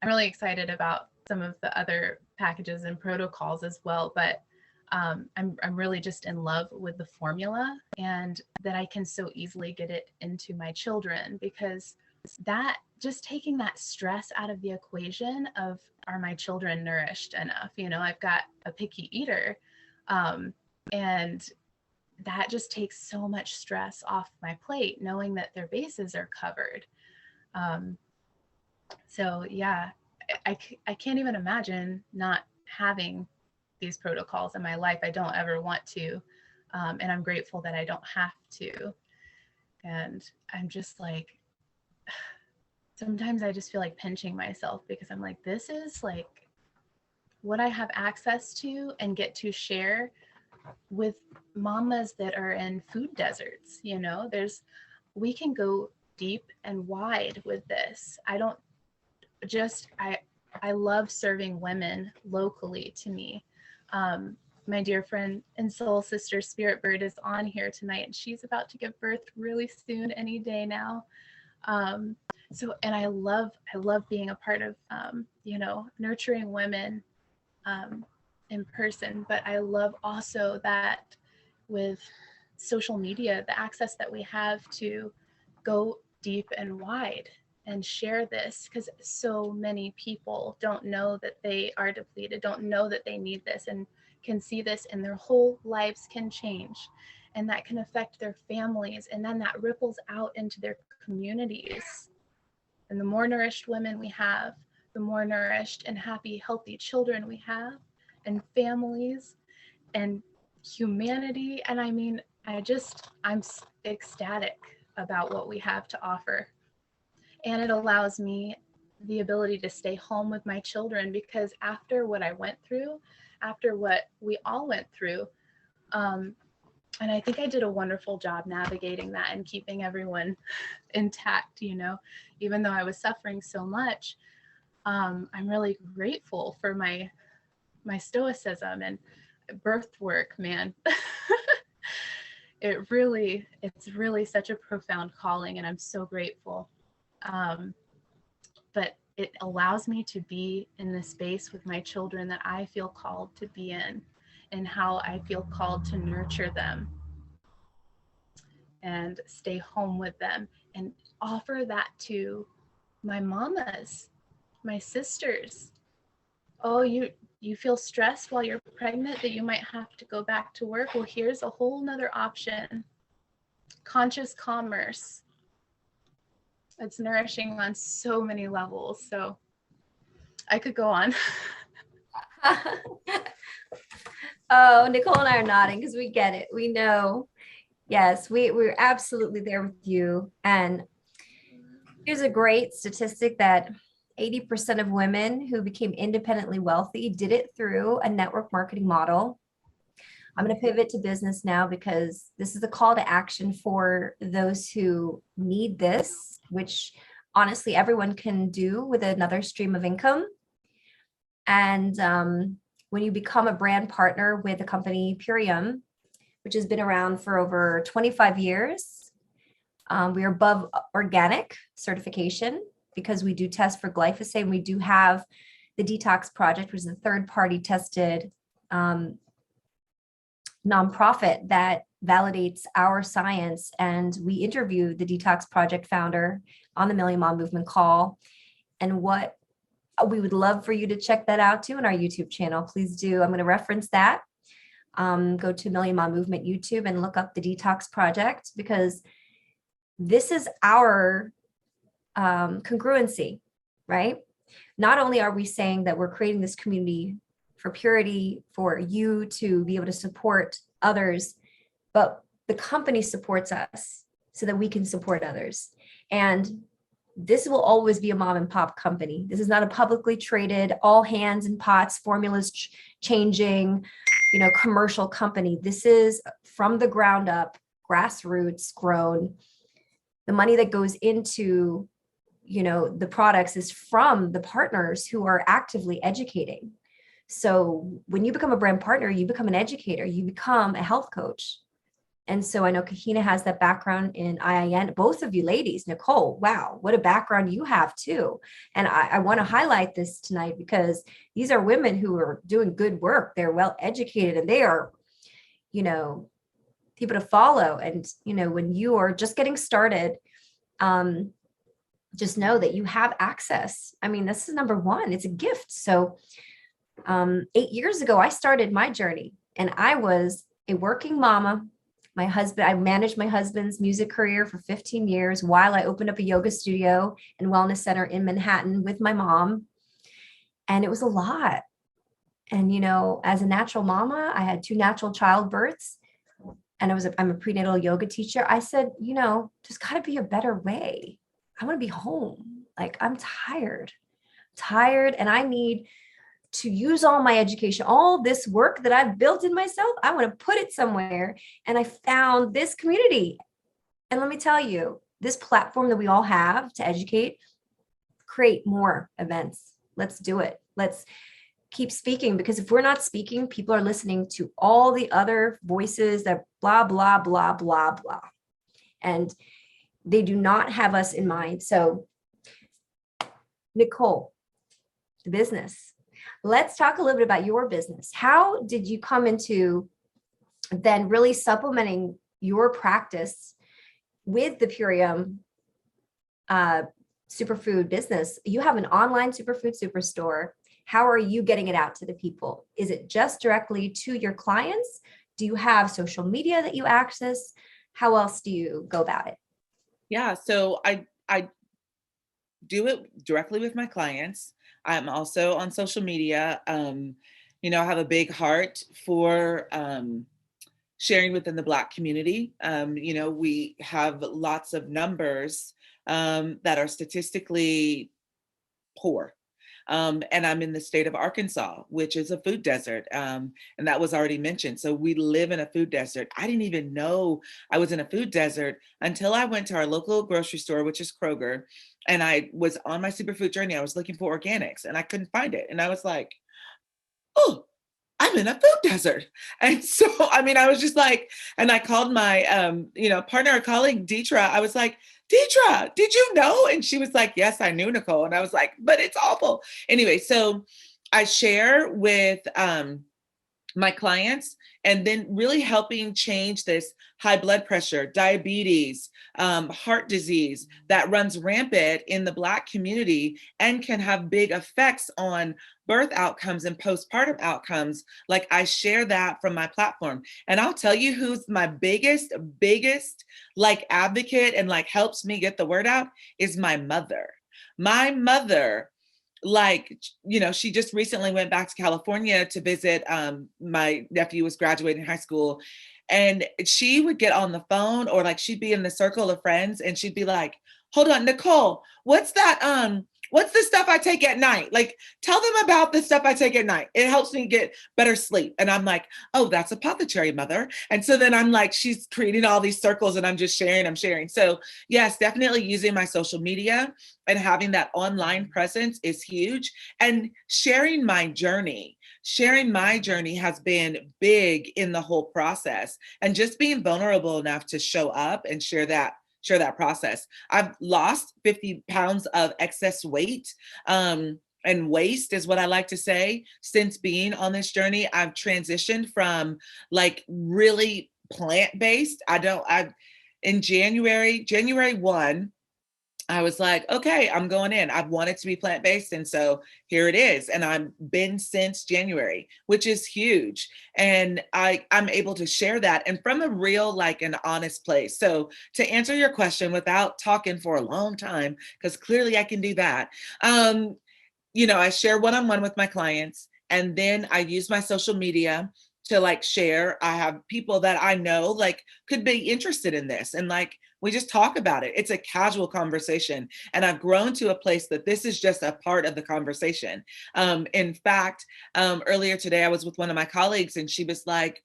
really excited about some of the other packages and protocols as well, but I'm really just in love with the formula, and that I can so easily get it into my children, because that just taking that stress out of the equation of, are my children nourished enough? You know, I've got a picky eater, and that just takes so much stress off my plate, knowing that their bases are covered. So yeah, I can't even imagine not having these protocols in my life. I don't ever want to. And I'm grateful that I don't have to. And I'm just like, sometimes I just feel like pinching myself, because I'm like, this is like what I have access to and get to share with mamas that are in food deserts. You know, we can go deep and wide with this. I love serving women locally to me. My dear friend and soul sister Spirit Bird is on here tonight, and she's about to give birth really soon, any day now. And I love being a part of, nurturing women in person, but I love also that with social media, the access that we have to go deep and wide and share this, because so many people don't know that they are depleted, don't know that they need this, and can see this, and their whole lives can change, and that can affect their families, and then that ripples out into their communities. And the more nourished women we have, the more nourished and happy, healthy children we have, and families, and humanity. And I mean, I'm ecstatic about what we have to offer. And it allows me the ability to stay home with my children, because after what I went through, after what we all went through, and I think I did a wonderful job navigating that and keeping everyone intact, you know, even though I was suffering so much. I'm really grateful for my stoicism and birth work, man. It's really such a profound calling, and I'm so grateful. But it allows me to be in the space with my children that I feel called to be in, and how I feel called to nurture them and stay home with them, and offer that to my mamas, my sisters. Oh, you you feel stressed while you're pregnant that you might have to go back to work. Well, here's a whole nother option. Conscious commerce. It's nourishing on so many levels. So I could go on. Oh, Nicolle and I are nodding because we get it. We know. Yes, we're absolutely there with you. And here's a great statistic that 80% of women who became independently wealthy did it through a network marketing model. I'm going to pivot to business now because this is a call to action for those who need this, which honestly everyone can do with another stream of income. And when you become a brand partner with the company Purium, which has been around for over 25 years, we are above organic certification because we do test for glyphosate. We do have the Detox Project, which is a third-party tested nonprofit that validates our science. And we interviewed the Detox Project founder on the Million Mom Movement call. And what we would love for you to check that out too in our YouTube channel. Please do. I'm going to reference that. Go to Million Mom Movement YouTube and look up the Detox Project, because this is our congruency, right? Not only are we saying that we're creating this community for purity, for you to be able to support others, but the company supports us so that we can support others. And this will always be a mom and pop company. This is not a publicly traded, all hands and pots, formulas changing, commercial company. This is from the ground up, grassroots grown. The money that goes into, the products is from the partners who are actively educating. So when you become a brand partner, you become an educator, you become a health coach. And so I know Kahina has that background in IIN. Both of you ladies, Nicolle, wow, what a background you have too. And I want to highlight this tonight because these are women who are doing good work. They're well educated and they are, people to follow. And, when you are just getting started, just know that you have access. I mean, this is number one. It's a gift. So 8 years ago, I started my journey and I was a working mama. I managed my husband's music career for 15 years while I opened up a yoga studio and wellness center in Manhattan with my mom. And it was a lot. And, as a natural mama, I had 2 natural childbirths and I'm a prenatal yoga teacher. I said, there's got to be a better way. I want to be home. Like, I'm tired, and I need to use all my education, all this work that I've built in myself. I want to put it somewhere. And I found this community. And let me tell you, this platform that we all have to educate, create more events. Let's do it. Let's keep speaking, because if we're not speaking, people are listening to all the other voices that blah, blah, blah, blah, blah. And they do not have us in mind. So Nicolle, the business. Let's talk a little bit about your business. How did you come into then really supplementing your practice with the Purium superfood business? You have an online superfood superstore. How are you getting it out to the people? Is it just directly to your clients? Do you have social media that you access? How else do you go about it? Yeah, so I do it directly with my clients. I'm also on social media. I have a big heart for sharing within the Black community. We have lots of numbers that are statistically poor. And I'm in the state of Arkansas, which is a food desert. And that was already mentioned. So we live in a food desert. I didn't even know I was in a food desert until I went to our local grocery store, which is Kroger. And I was on my superfood journey. I was looking for organics and I couldn't find it. And I was like, oh, I'm in a food desert. And so, I was just like, and I called my, partner or colleague, Deetra. I was like, Deetra, did you know? And she was like, yes, I knew, Nicolle. And I was like, but it's awful. Anyway, so I share with my clients, and then really helping change this high blood pressure, diabetes, heart disease that runs rampant in the Black community and can have big effects on birth outcomes and postpartum outcomes. Like, I share that from my platform. And I'll tell you who's my biggest like advocate and like helps me get the word out is my mother. My mother, like, you know, she just recently went back to California to visit. My nephew was graduating high school, and she would get on the phone, or like she'd be in the circle of friends and she'd be like, hold on, Nicolle, what's that? What's the stuff I take at night? Like, tell them about the stuff I take at night. It helps me get better sleep. And I'm like, oh, that's apothecary, mother. And so then I'm like, she's creating all these circles and I'm just sharing, I'm sharing. So yes, definitely using my social media and having that online presence is huge. And sharing my journey has been big in the whole process. And just being vulnerable enough to show up and share that process. I've lost 50 pounds of excess weight, and waste is what I like to say. Since being on this journey, I've transitioned from like really plant-based. In January 1, I was like, okay, I'm going in. I've wanted to be plant-based. And so here it is. And I've been since January, which is huge. And I'm able to share that, and from a real, like, an honest place. So to answer your question without talking for a long time, because clearly I can do that. You know, I share one-on-one with my clients, and then I use my social media to like share. I have people that I know like could be interested in this, and like we just talk about it. It's a casual conversation, and I've grown to a place that this is just a part of the conversation. In fact, earlier today I was with one of my colleagues, and she was like,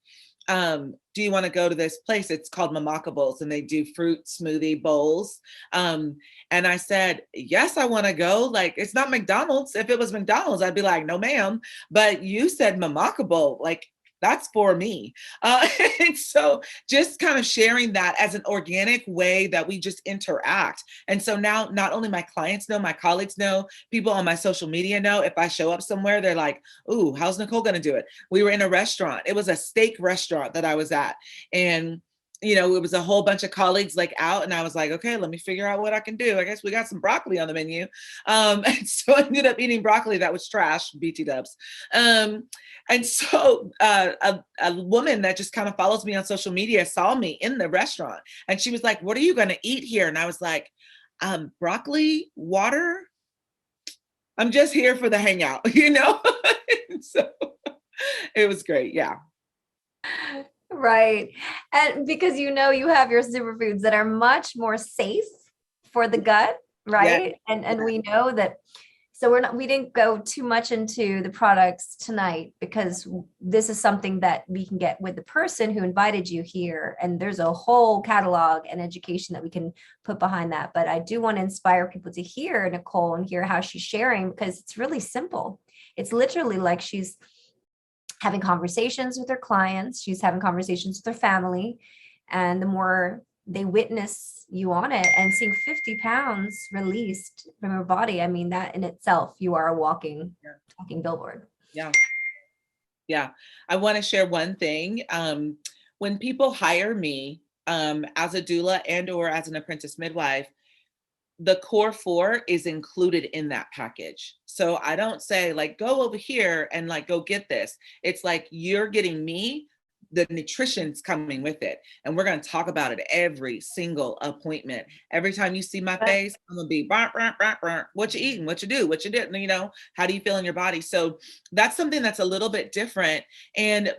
do you want to go to this place? It's called Mamakables, and they do fruit smoothie bowls. And I said, yes, I want to go. Like, it's not McDonald's. If it was McDonald's, I'd be like, no, ma'am. But you said Mamakable, like, that's for me. And so just kind of sharing that as an organic way that we just interact. And so now not only my clients know, my colleagues know, people on my social media know. If I show up somewhere, they're like, ooh, how's Nicolle going to do it? We were in a restaurant. It was a steak restaurant that I was at. And you know, it was a whole bunch of colleagues like out, and I was like, okay, let me figure out what I can do. I guess we got some broccoli on the menu. And so I ended up eating broccoli that was trash, BT dubs. And so a woman that just kind of follows me on social media saw me in the restaurant, and she was like, what are you going to eat here? And I was like, broccoli, water. I'm just here for the hangout, you know? So it was great. Yeah. Right. And because you know you have your superfoods that are much more safe for the gut, right? Yeah. And we know that. So we didn't go too much into the products tonight, because this is something that we can get with the person who invited you here. And there's a whole catalog and education that we can put behind that. But I do want to inspire people to hear Nicolle and hear how she's sharing, because it's really simple. It's literally like she's having conversations with her clients. She's having conversations with her family. And the more they witness you on it and seeing 50 pounds released from your body, I mean, that in itself, you are a walking billboard. Yeah. Yeah. I want to share one thing. When people hire me as a doula and or as an apprentice midwife, the core 4 is included in that package. So I don't say like, go over here and like, go get this. It's like, you're getting me, the nutrition's coming with it. And we're going to talk about it every single appointment. Every time you see my face, I'm going to be, bah, bah, bah, bah. What you eating, what you do, what you didn't, you know, how do you feel in your body? So that's something that's a little bit different. And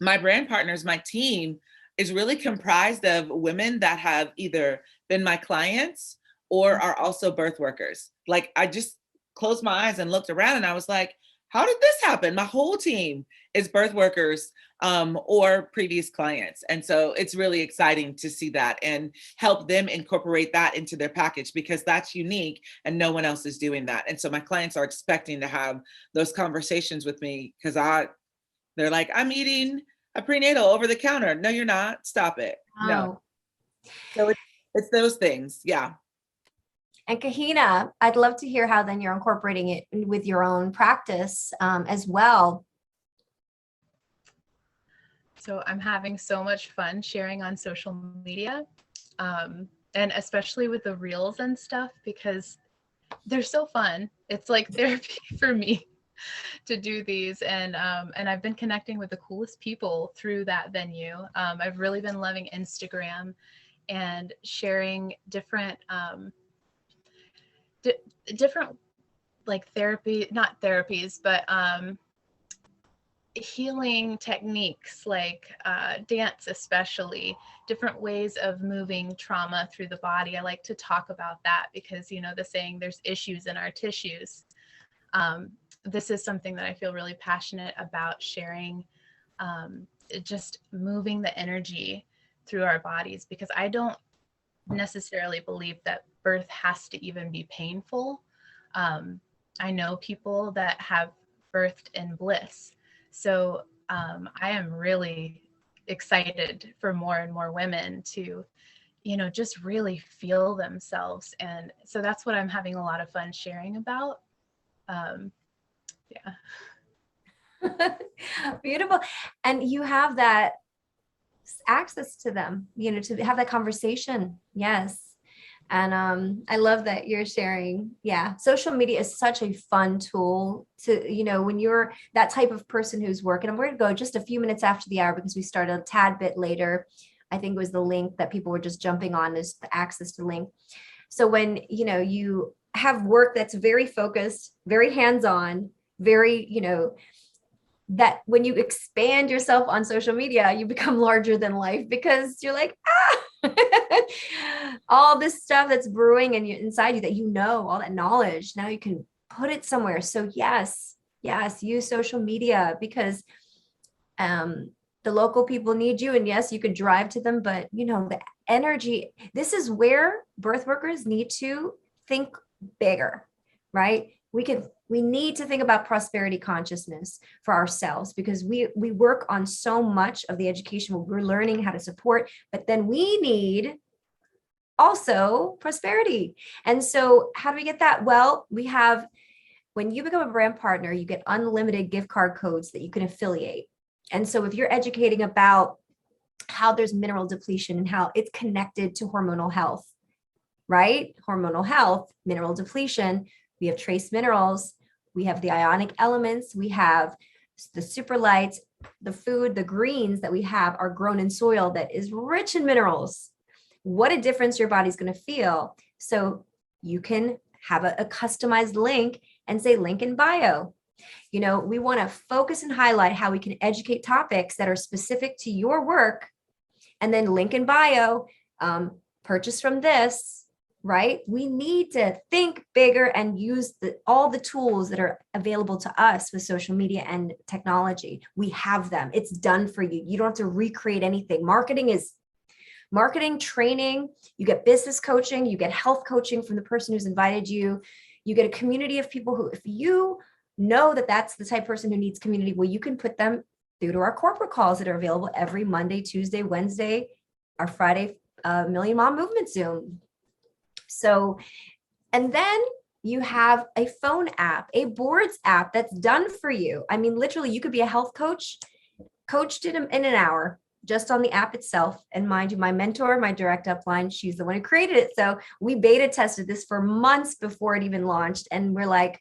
my brand partners, my team is really comprised of women that have either been my clients or are also birth workers. Like, I just closed my eyes and looked around and I was like, how did this happen? My whole team is birth workers or previous clients. And so it's really exciting to see that and help them incorporate that into their package, because that's unique and no one else is doing that. And so my clients are expecting to have those conversations with me, because they're like, I'm eating a prenatal over the counter. No, you're not. Stop it. Oh. No. So it's those things. Yeah. And Kahina, I'd love to hear how then you're incorporating it with your own practice as well. So I'm having so much fun sharing on social media, and especially with the reels and stuff, because they're so fun. It's like therapy for me to do these, and I've been connecting with the coolest people through that venue. I've really been loving Instagram and sharing different different like therapy, not therapies, but healing techniques like dance, especially different ways of moving trauma through the body. I like to talk about that because, you know, the saying, there's issues in our tissues. This is something that I feel really passionate about sharing, just moving the energy through our bodies, because I don't necessarily believe that birth has to even be painful. I know people that have birthed in bliss. So I am really excited for more and more women to, you know, just really feel themselves. And so that's what I'm having a lot of fun sharing about. Yeah. Beautiful. And you have that access to them, you know, to have that conversation. Yes. And I love that you're sharing. Yeah, social media is such a fun tool to, you know, when you're that type of person who's working. And we're going to go just a few minutes after the hour because we started a tad bit later. I think it was the link that people were just jumping on, is the access to link. So when, you know, you have work that's very focused, very hands-on, very, you know, that when you expand yourself on social media, you become larger than life, because you're like, all this stuff that's brewing and inside you that, you know, all that knowledge, now you can put it somewhere. So yes, use social media, because the local people need you. And yes, you could drive to them, but you know, the energy, this is where birth workers need to think bigger, right? We need to think about prosperity consciousness for ourselves, because we work on so much of the education where we're learning how to support, but then we need also prosperity. And so how do we get that? Well, we have, when you become a brand partner, you get unlimited gift card codes that you can affiliate. And so if you're educating about how there's mineral depletion and how it's connected to hormonal health, right? Hormonal health, mineral depletion, we have trace minerals, we have the ionic elements, we have the superlights, the food, the greens that we have are grown in soil that is rich in minerals. What a difference your body's going to feel. So you can have a customized link and say link in bio. You know, we want to focus and highlight how we can educate topics that are specific to your work, and then link in bio, purchase from this, right? We need to think bigger and use all the tools that are available to us with social media and technology. We have them. It's done for you. You don't have to recreate anything. Marketing training. You get business coaching. You get health coaching from the person who's invited you. You get a community of people who, if you know that that's the type of person who needs community, well, you can put them through to our corporate calls that are available every Monday, Tuesday, Wednesday, our Friday Million Mom Movement Zoom. So, and then you have a phone app, a boards app that's done for you. I mean, literally, you could be a health coach, coached in an hour just on the app itself. And mind you, my mentor, my direct upline, she's the one who created it. So we beta tested this for months before it even launched. And we're like,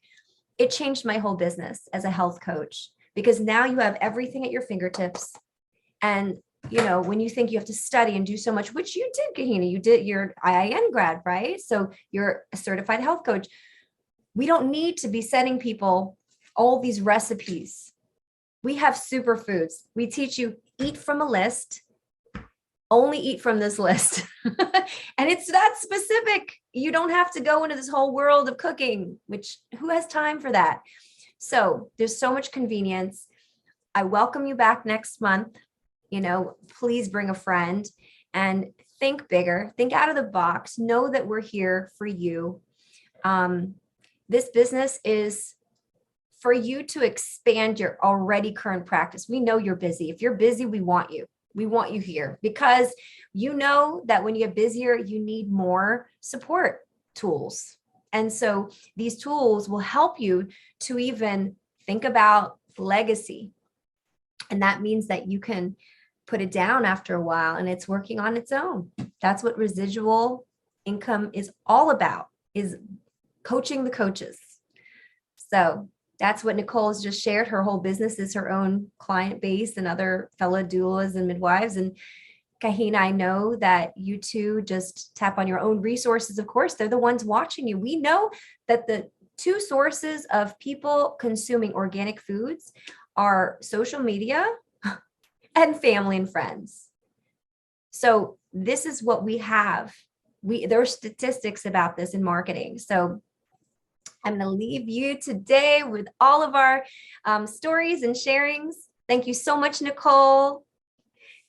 it changed my whole business as a health coach, because now you have everything at your fingertips. And you know, when you think you have to study and do so much, which you did, Kahina, you did your IIN grad, right? So you're a certified health coach. We don't need to be sending people all these recipes. We have superfoods. We teach you, eat from a list, only eat from this list. And it's that specific. You don't have to go into this whole world of cooking, which who has time for that? So there's so much convenience. I welcome you back next month. You know, please bring a friend and think bigger, think out of the box, know that we're here for you. This business is for you to expand your already current practice. We know you're busy. If you're busy, we want you. We want you here, because you know that when you get busier, you need more support tools. And so these tools will help you to even think about legacy. And that means that you can put it down after a while, and it's working on its own. That's what residual income is all about, is coaching the coaches. So that's what Nicole's just shared. Her whole business is her own client base and other fellow doulas and midwives. And Kahina, I know that you two just tap on your own resources. Of course, they're the ones watching you. We know that the two sources of people consuming organic foods are social media and family and friends. So this is what we have. There are statistics about this in marketing. So I'm going to leave you today with all of our stories and sharings. Thank you so much, Nicolle.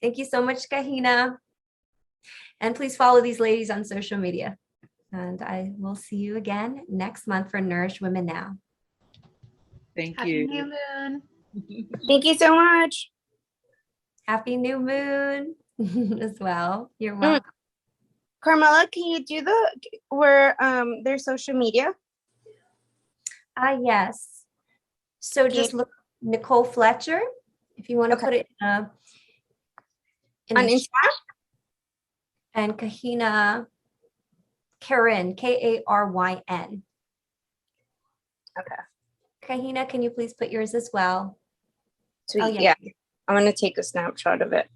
Thank you so much, Kahina. And please follow these ladies on social media. And I will see you again next month for Nourish Women Now. Thank Happy you. New Moon. Thank you so much. Happy New Moon as well. You're welcome. Carmela, can you do their social media? Yes. So just look Nicolle Fletcher, if you want to put it in On the Instagram? chat. And Kahina, Karyn, Karyn. Okay. Kahina, can you please put yours as well? Sweet. Oh, Yeah. I'm going to take a snapshot of it.